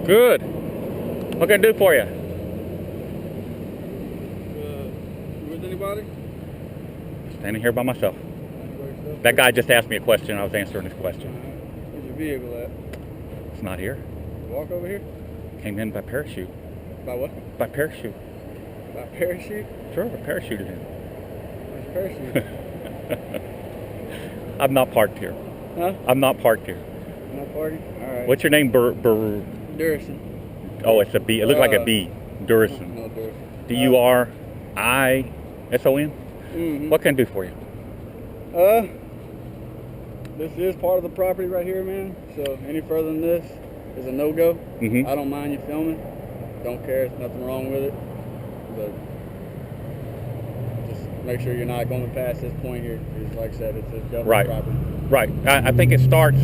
Good. What can I do for you? With anybody? Standing here by myself. That guy just asked me a question. I was answering his question. Where's your vehicle at? It's not here. Walk over here? Came in by parachute. By what? By parachute. By parachute? Sure, I parachuted in. Where's your parachute? I'm not parked here. Huh? I'm not parked here. Not parking? Alright. What's your name? Durison. Oh, it's a B. It looked like a B. Durison. No, Durison. Durison? Mm-hmm. What can I do for you? This is part of the property right here, man. So any further than this is a no-go. Mm-hmm. I don't mind you filming. Don't care. There's nothing wrong with it. But just make sure you're not going past this point here. Because like I said, it's a government property. Right. I think it starts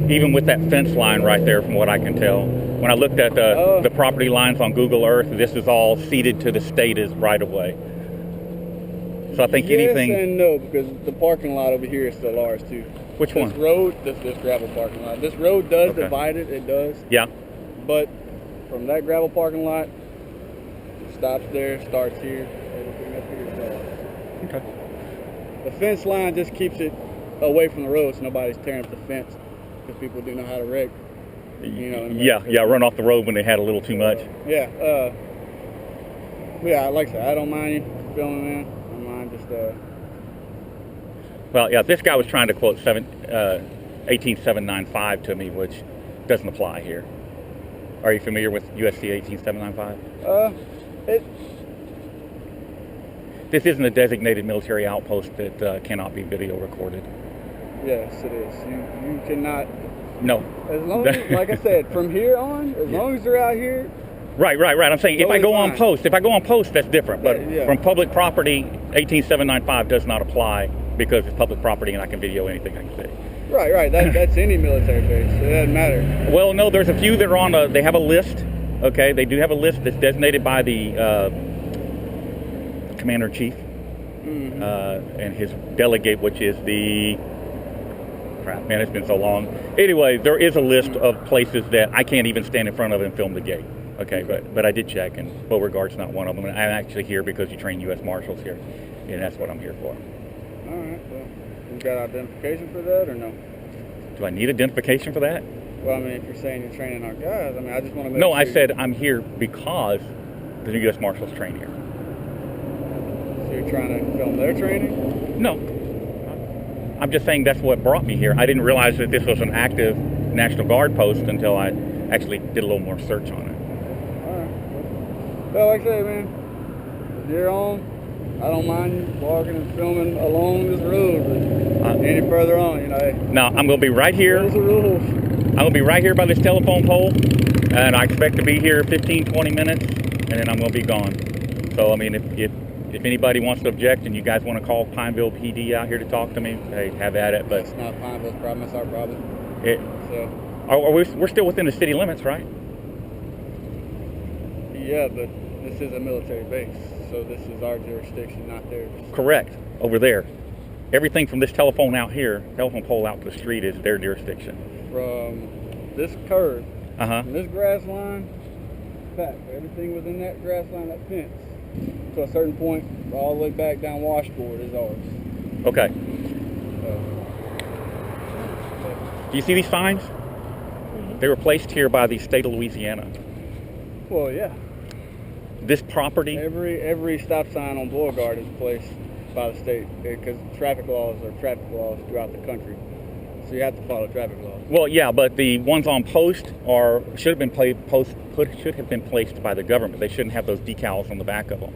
even with that fence line right there, from what I can tell. When I looked at the property lines on Google Earth, this is all ceded to the state as right-of-way. So I think anything... Yes and no, because the parking lot over here is still ours, too. Which one? This road, this gravel parking lot. This road does divide it. It does. Yeah. But from that gravel parking lot, stops there, starts here, everything up here is ours. Okay. The fence line just keeps it away from the road so nobody's tearing up the fence, because people do know how to wreck. You know what I mean? Yeah, run off the road when they had a little too much. Yeah, like I said, I don't mind you filming, man. I don't mind just, Well, yeah, this guy was trying to quote 18795 to me, which doesn't apply here. Are you familiar with USC 18795? This isn't a designated military outpost that cannot be video recorded. Yes, it is. You cannot... No. As long as, like I said, from here on, as long as they're out here... Right. I'm saying if I go on post, that's different. But from public property, 18795 does not apply because it's public property and I can video anything I can see. Right. That's any military base. It doesn't matter. Well, no, there's a few that are on they have a list. Okay, they do have a list that's designated by the Commander-in-Chief and his delegate, which is the... Crap, man, it's been so long. Anyway, there is a list of places that I can't even stand in front of and film the gate. Okay, but I did check, and Beauregard's not one of them. I'm actually here because you train U.S. Marshals here, and that's what I'm here for. All right, well, you got identification for that or no? Do I need identification for that? Well, I mean, if you're saying you're training our guys, I mean, I just want to make No, sure... I said I'm here because the U.S. Marshals train here. So you're trying to film their training? No. I'm just saying that's what brought me here. I didn't realize that this was an active National Guard post until I actually did a little more search on it. All right. Well, like I said, man, if you're on, I don't mind you walking and filming along this road, but any further on, you know. Now, I'm going to be right here. Those are rules. I'm going to be right here by this telephone pole, and I expect to be here 15, 20 minutes, and then I'm going to be gone. So, I mean, if anybody wants to object and you guys want to call Pineville PD out here to talk to me, hey, have at it. But it's not Pineville's problem, it's our problem. We're still within the city limits, right? Yeah, but this is a military base, so this is our jurisdiction, not theirs. Correct. Over there. Everything from this telephone pole out to the street is their jurisdiction. From this curve, from this grass line, back, everything within that grass line, that fence, to a certain point, all the way back down Washboard is ours. Okay. Do you see these signs? They were placed here by the state of Louisiana. Well, yeah. This property... Every stop sign on Beauregard is placed by the state, because traffic laws are traffic laws throughout the country. So you have to follow traffic laws. Well, yeah, but the ones on post should have been placed by the government. They shouldn't have those decals on the back of them.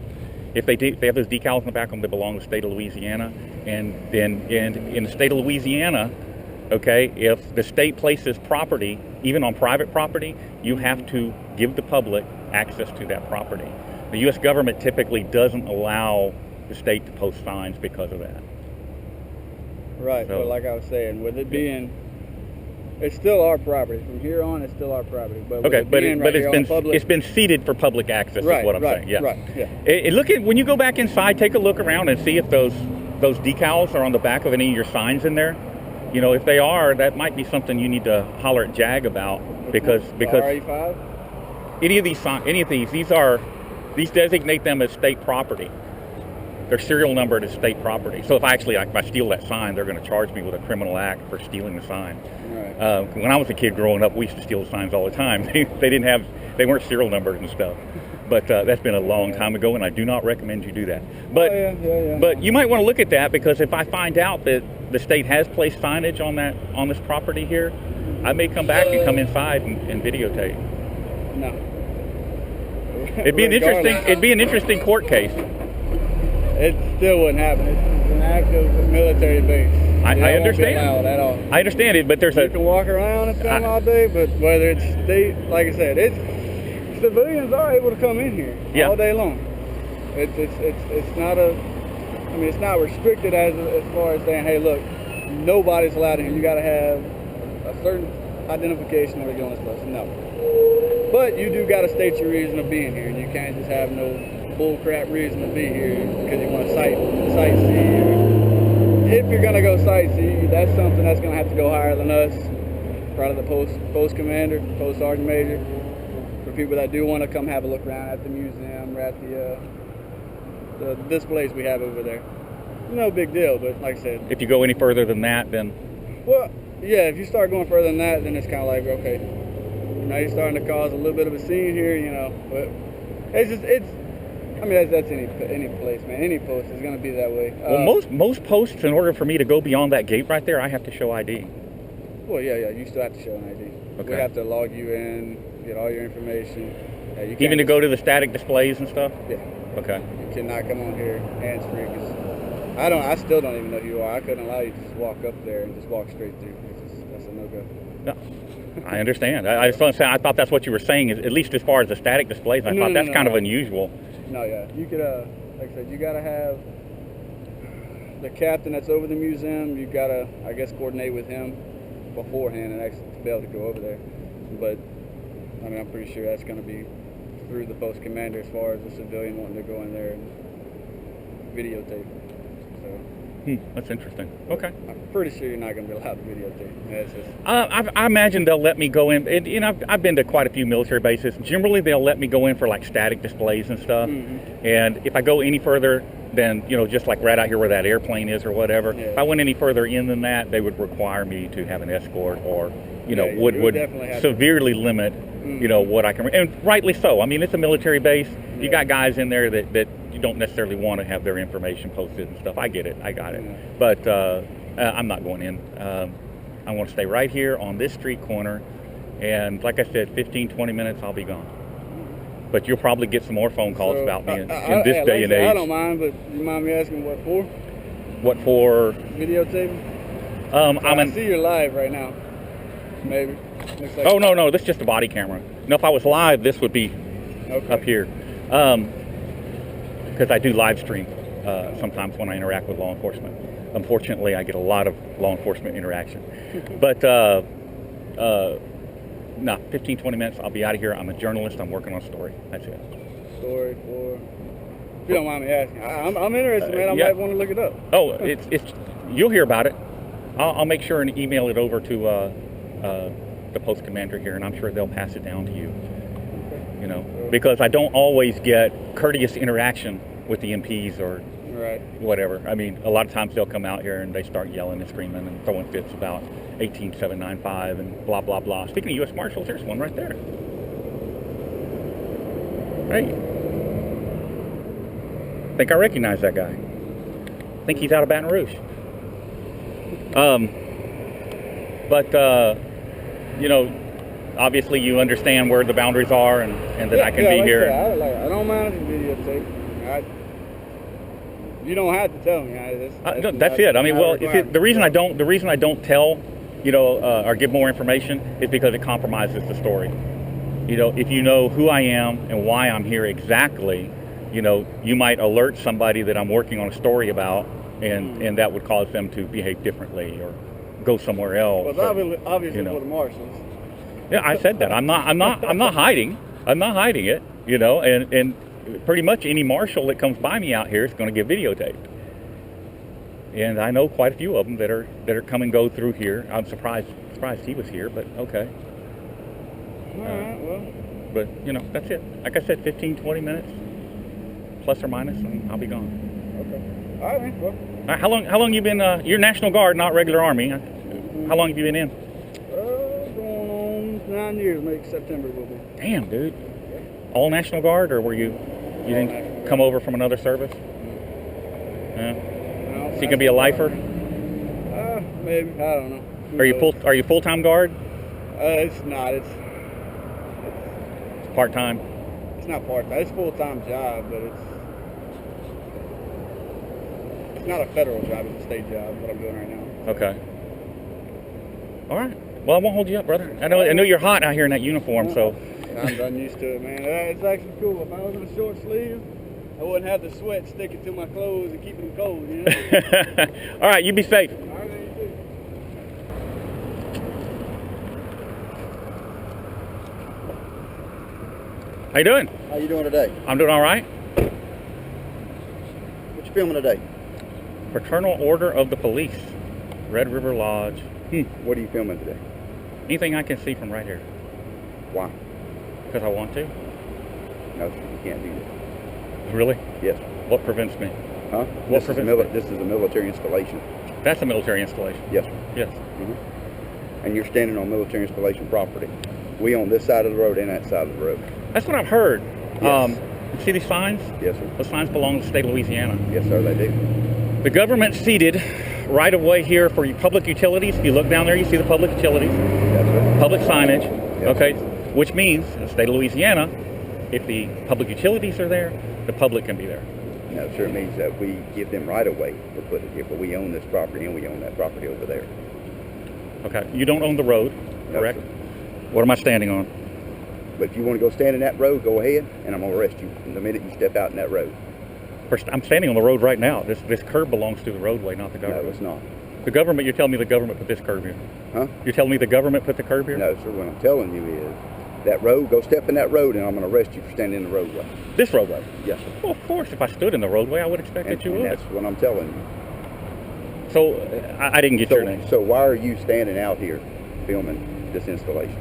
If they have those decals on the back of them, they belong to the state of Louisiana. And then in the state of Louisiana, okay, if the state places property, even on private property, you have to give the public access to that property. The U.S. government typically doesn't allow the state to post signs because of that. Right, so, but like I was saying, with it being, it's still our property. From here on, it's still our property. But okay, it's been ceded for public access. Right, is what I'm saying. Yeah. Right. Yeah. When you go back inside, take a look around and see if those decals are on the back of any of your signs in there. You know, if they are, that might be something you need to holler at JAG about because RE5? any of these designate them as state property. They're serial numbered as state property. So if I steal that sign, they're going to charge me with a criminal act for stealing the sign. Right. When I was a kid growing up, we used to steal signs all the time. They weren't serial numbered and stuff. But that's been a long time ago, and I do not recommend you do that. But but you might want to look at that, because if I find out that the state has placed signage on this property here, I may come back and come inside and videotape. No. It'd be an interesting court case. It still wouldn't happen. It's an active military base. I understand. Allowed at all. I understand it, but you can walk around and film all day, but whether it's state, like I said, civilians are able to come in here all day long. It's not it's not restricted as far as saying, hey, look, nobody's allowed in here. You got to have a certain identification when you're doing this place. No. But you do got to state your reason of being here. You can't just have no bullcrap reason to be here because you want to sightsee. If you're going to go sightsee, that's something that's going to have to go higher than us. Probably the post commander, post sergeant major. For people that do want to come have a look around at the museum or at the displays we have over there. No big deal, but like I said. If you go any further than that, then... Well, yeah, if you start going further than that, then it's kind of like, okay, now you're starting to cause a little bit of a scene here, but that's any place, man. Any post is going to be that way. Well, most posts, in order for me to go beyond that gate right there, I have to show ID. Well, yeah, you still have to show an ID. Okay. We have to log you in, get all your information. Even to go to the static displays and stuff? Yeah. Okay. You cannot come on here hands-free, because I still don't even know who you are. I couldn't allow you to just walk up there and just walk straight through. That's a no-go. No, I understand. I just want to say, I thought that's what you were saying, at least as far as the static displays. I thought that's kind of unusual. No, yeah. You could, like I said, you got to have the captain that's over the museum. You got to, I guess, coordinate with him beforehand and actually to be able to go over there. But, I'm pretty sure that's going to be through the post commander as far as the civilian wanting to go in there and videotape. So, that's interesting. Okay. I'm pretty sure you're not going to be allowed to videotape. I imagine they'll let me go in. I've been to quite a few military bases. Generally, they'll let me go in for like static displays and stuff. Mm-hmm. And if I go any further than, just like right out here where that airplane is or whatever, if I went any further in than that, they would require me to have an escort or, would severely limit, what I can. And rightly so. It's a military base. You got guys in there that you don't necessarily want to have their information posted and stuff. I get it. I got it. Yeah. But I'm not going in. I want to stay right here on this street corner. And like I said, 15, 20 minutes, I'll be gone. But you'll probably get some more phone calls about me in this day and age. I don't mind, but you mind me asking what for? What for? Videotaping? I see you're live right now. Maybe. Like No, this is just a body camera. No, if I was live, this would be up here. Because I do live stream sometimes when I interact with law enforcement. Unfortunately, I get a lot of law enforcement interaction. But 15, 20 minutes, I'll be out of here. I'm a journalist. I'm working on a story. That's it. Story for... If you don't mind me asking. I'm interested, man. I might want to look it up. Oh, it's you'll hear about it. I'll make sure and email it over to the post commander here, and I'm sure they'll pass it down to you. Okay. Because I don't always get courteous interaction with the MPs or whatever. A lot of times they'll come out here and they start yelling and screaming and throwing fits about 18795 and blah, blah, blah. Speaking of U.S. Marshals, there's one right there. Hey. I think I recognize that guy. I think he's out of Baton Rouge. Obviously you understand where the boundaries are and that I can be here. I don't mind if you videotape. You don't have to tell me. That's it. The reason I don't tell, or give more information is because it compromises the story. If you know who I am and why I'm here exactly, you might alert somebody that I'm working on a story about, and that would cause them to behave differently or go somewhere else. Well, obviously for the marshals. Yeah, I said that. I'm not hiding. I'm not hiding it. And pretty much any marshal that comes by me out here is going to get videotaped. And I know quite a few of them that are come and go through here. I'm surprised he was here, but okay. All right. Well, But, you know, that's it. Like I said, 15, 20 minutes, plus or minus, and I'll be gone. Okay. All right, man. Well. All right, how long you been, you're National Guard, not regular Army. How long have you been in? Going on 9 years, maybe September will be. Damn, dude. All National Guard, or were you didn't come over from another service? Yeah. No, So you can be a lifer? Maybe, I don't know. Are you full-time Guard? It's not. It's Part-time? It's not part-time. It's a full-time job, but it's not a federal job. It's a state job. What I'm doing right now. Okay. All right. Well, I won't hold you up, brother. I know you're hot out here in that uniform, so. I'm done used to it, man. It's actually cool. If I was in a short sleeve, I wouldn't have the sweat sticking to my clothes and keeping them cold, you know? All right, you be safe. All right, man, you too. How you doing? How you doing today? I'm doing all right. What you filming today? Fraternal Order of the Police, Red River Lodge. What are you filming today? Anything I can see from right here. Why? Because I want to. No, you can't do that. Really? Yes. What prevents me? Huh? What This is a military installation. That's a military installation. Yes, sir. Yes. Mm-hmm. And you're standing on military installation property. We on this side of the road and that side of the road. That's what I've heard. Yes. See these signs? Yes, sir. Those signs belong to the state of Louisiana. Yes, sir, they do. The government ceded right of way here for public utilities. If you look down there, you see the public utilities, Yes, sir. public signage. Yes. Okay, which means in the state of Louisiana, if the public utilities are there, the public can be there. No, sir, it means that we give them right of way to put it here, but we own this property and we own that property over there. Okay, you don't own the road, No, correct? sir. What am I standing on? But if you want to go stand in that road, go ahead, and I'm going to arrest you the minute you step out in that road. First, I'm standing on the road right now. This curb belongs to the roadway, not the No, government. it's not. The government, you're telling me the government put this curb here? Huh? You're telling me the government put the curb here? No, sir, what I'm telling you is that road, go step in that road, and I'm going to arrest you for standing in the roadway. This roadway? Yes, sir. Well, of course, if I stood in the roadway, I would expect that you And would. that's what I'm telling you. So, I didn't get your name. So why are you standing out here filming this installation?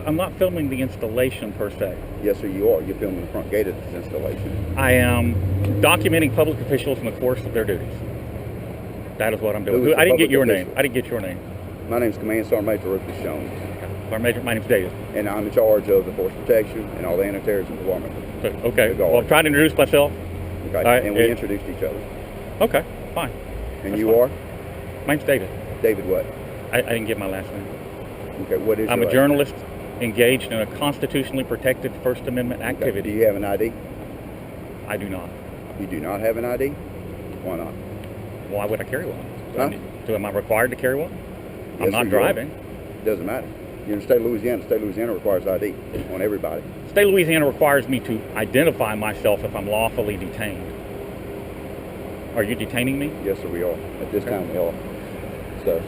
I'm not filming the installation per se. Yes, sir, you are. You're filming the front gate of this installation. I am documenting public officials in the course of their duties. That is what I'm doing. Who is the I didn't get public your official? name. I didn't get your name. My name's Command Sergeant Major Rufus Jones, My name's David. and I'm in charge of the force protection and all the anti-terrorism department. Okay. The guard. Well, I'm trying to introduce myself. Okay, All right, and we introduced each other. Okay, fine. And That's you fine. are? My name's David. David what? I didn't get my last name. Okay, what is I'm your a last journalist engaged in a constitutionally protected First Amendment name? Okay, activity. do you have an ID? I do not. You do not have an ID? Why not? Why would I carry one? Huh? Am I required to carry one? I'm Yes, not sir, you are. driving. Doesn't matter. You're in the state of Louisiana. The state of Louisiana requires ID on everybody. State of Louisiana requires me to identify myself if I'm lawfully detained. Are you detaining me? Yes, sir, we are. At this time, we are. So.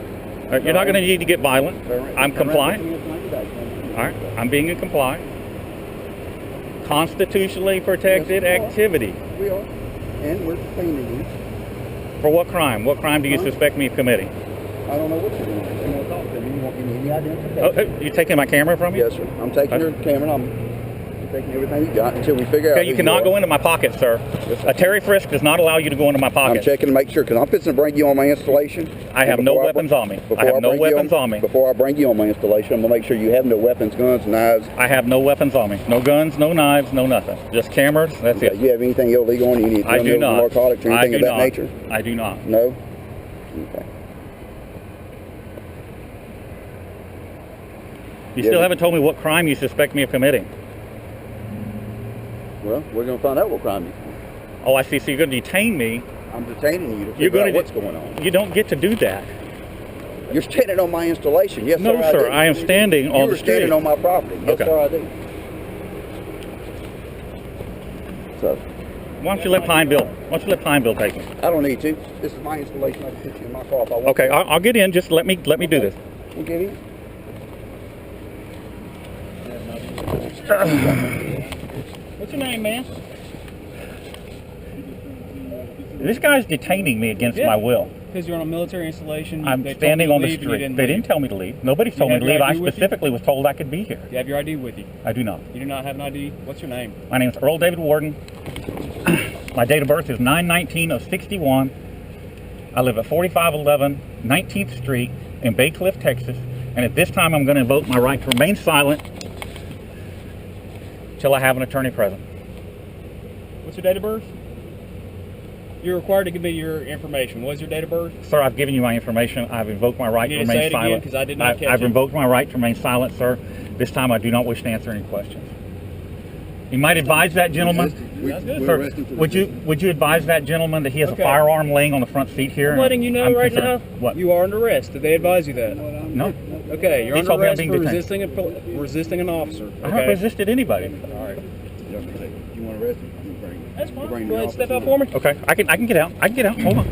You're not going to need to get violent. I'm compliant. All All right, I'm being in compliance. Constitutionally protected Yes, we are. activity. We are. And we're detaining you. For what crime? What crime do you Huh? suspect me of committing? I don't know what you're doing. You want to talk to me? You want any Oh, identification? you taking my camera from me? Yes, sir. I'm taking your camera and I'm taking everything you got until we figure out. Okay, you cannot go into my pocket, sir. Yes, sir. A Terry frisk does not allow you to go into my I'm pocket. checking to make sure because I'm fixing to bring you on my installation. I have And no before weapons on me. before I have no bring you weapons on me. Before I bring you on my installation, I'm going to make sure you have no weapons, guns, knives. I have no weapons on me. No guns, no knives, no nothing. Just cameras, that's Okay, it. you have anything illegal on you? Any I do not. narcotics or I anything do of that not. nature? I do not. No? Okay. You Yeah, still but- haven't told me what crime you suspect me of committing. Well, we're going to find out what crime you. Oh, I see. So you're going to detain me. I'm detaining you to You're figure going out to what's going on. You don't get to do that. You're standing on my installation. Yes, No, sir, sir. do. I am standing on You the were standing street. on my property. Yes, Okay. sir, I do. So, Why don't you let Pineville take me? I don't need to. This is my installation. I can put you in my car if I want. Okay, I'll get in. Just let me do this. We'll get in. What's your name, man? This guy's detaining me against my will. because you're on a military installation. I'm standing on the street. They didn't tell me to leave. Nobody told me to leave. I specifically was told I could be here. Do you have your ID with you? I do not. You do not have an ID? What's your name? My name is Earl David Warden. My date of birth is 9/19/61. I live at 4511 19th Street in Bay Cliff, Texas. And at this time, I'm going to invoke my right to remain silent till I have an attorney present. What's your date of birth? You're required to give me your information. What's your date of birth? Sir, I've given you my information. I've invoked my right to remain silent. Because I did not catch I've it. invoked my right to remain silent, sir. This time, I do not wish to answer any questions. You might advise that gentleman. Sir, would you advise that gentleman that he has a firearm laying on the front seat here? I'm letting you know right now. What? You are under arrest. Did they advise you that? No. Okay, you're He under told me I'm arrest being for detained. resisting an officer. I haven't resisted anybody. All right. You want to arrest him? That's fine. Go ahead and step out for me. Okay, I can get out. I can get out. Hold on.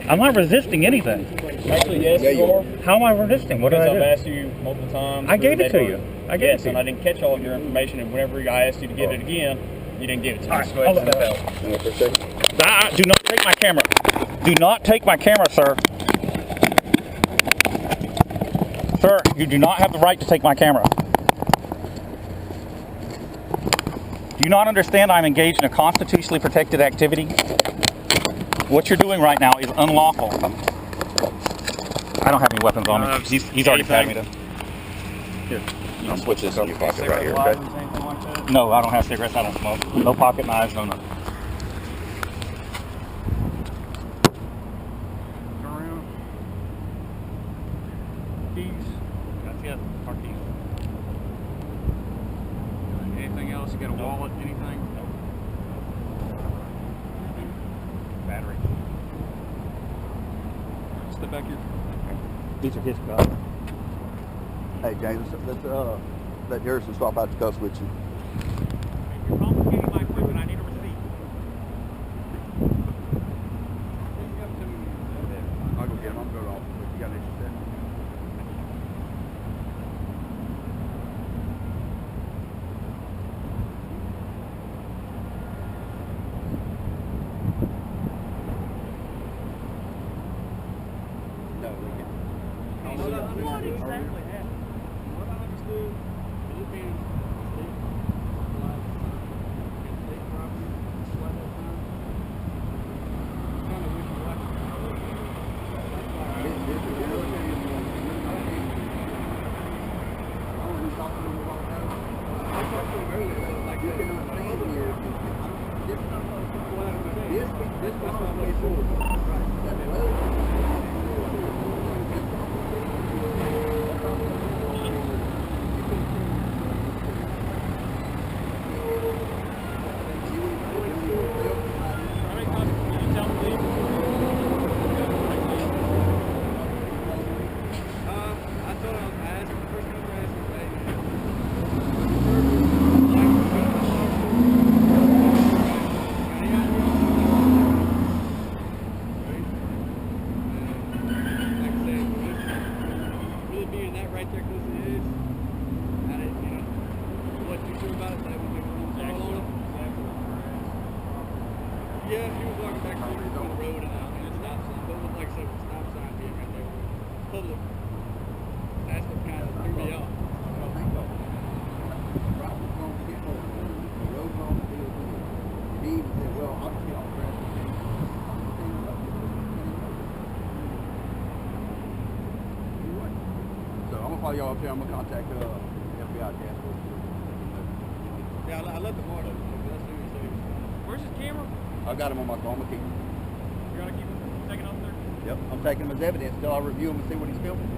I'm not resisting anything. Actually, yes, you are. How am I resisting? What did I Because do? I've asked you multiple times. I gave it to you. I gave it to and you. I didn't catch all of your information, and whenever I asked you to give it again, you didn't give it to me. All right, So go ahead and hold step out. For a second. Do not take my camera. Do not take my camera, sir. Sir, you do not have the right to take my camera. Do you not understand I'm engaged in a constitutionally protected activity? What you're doing right now is unlawful. I don't have any weapons on me. He's already tagged me to. Here. I'll switch this in your pocket right here, okay? No, I don't have cigarettes. I don't smoke. No pocket knives. No nothing. Turn around. Keys. That's it. Our keys. Anything else? You got a wallet? Anything? Nope. Battery. Step back here. These are his guns. Hey, James, let's let Harrison swap out the cuffs with you. You're confiscating my equipment. I need a receipt. I'll go get him. I'm going off. You got an issue there? No, we can. What exactly happened? What I understood, you being state property, what that time? Kind of wish you Yeah, he was walking back on the road and a stop sign, but with, like I said, with the stop sign being right there, public, that's what kind of threw me off. So I'm gonna follow y'all up here. I'm gonna contact FBI task force. Yeah, I let them order. That's what he said. Where's his camera? I've got him on my phone. I'm gonna keep him. You're gonna keep him taking off there? Yep. I'm taking him as evidence until I review him and see what he's filming.